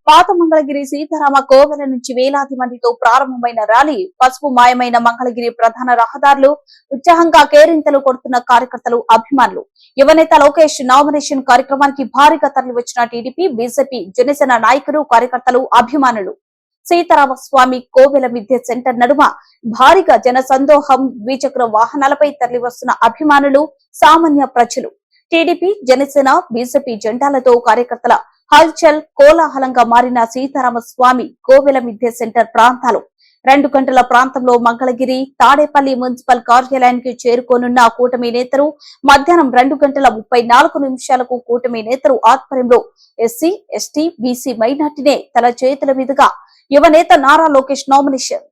పాత మంగళగిరి సీతారామ కోవెల నుంచి వేలాది మందితో ప్రారంభమైన ర్యాలీ పసుపు మాయమైన మంగళగిరి ప్రధాన రహదారులు ఉత్సాహంగా కేరింతలు కొడుతున్న కార్యకర్తలు అభిమానులు. యువనేత లోకేష్ నామినేషన్ కార్యక్రమానికి భారీగా తరలివచ్చిన టీడీపీ బీజేపీ జనసేన నాయకులు కార్యకర్తలు అభిమానులు. సీతారామ స్వామి కోవెల విద్య సెంటర్ నడుమ భారీగా జన సందోహం, ద్విచక్ర వాహనాలపై తరలివస్తున్న అభిమానులు, సామాన్య ప్రజలు. టీడీపీ జనసేన బీజేపీ జెండాలతో కార్యకర్తల హల్చల్ కోలాహలంగా మారిన సీతారామ స్వామి కోవెల విద్య సెంటర్ ప్రాంతాలు. 2 గంటల ప్రాంతంలో మంగళగిరి తాడేపల్లి మున్సిపల్ కార్యాలయానికి చేరుకోనున్న కూటమి నేతలు మధ్యాహ్నం 2:34 కూటమి నేతలు ఆధ్వర్యంలో ఎస్సీ, ఎస్టీ, బీసీ మైనార్టీనే తన చేతుల మీదుగా యువనేత నారా లోకేష్ నామినేషన్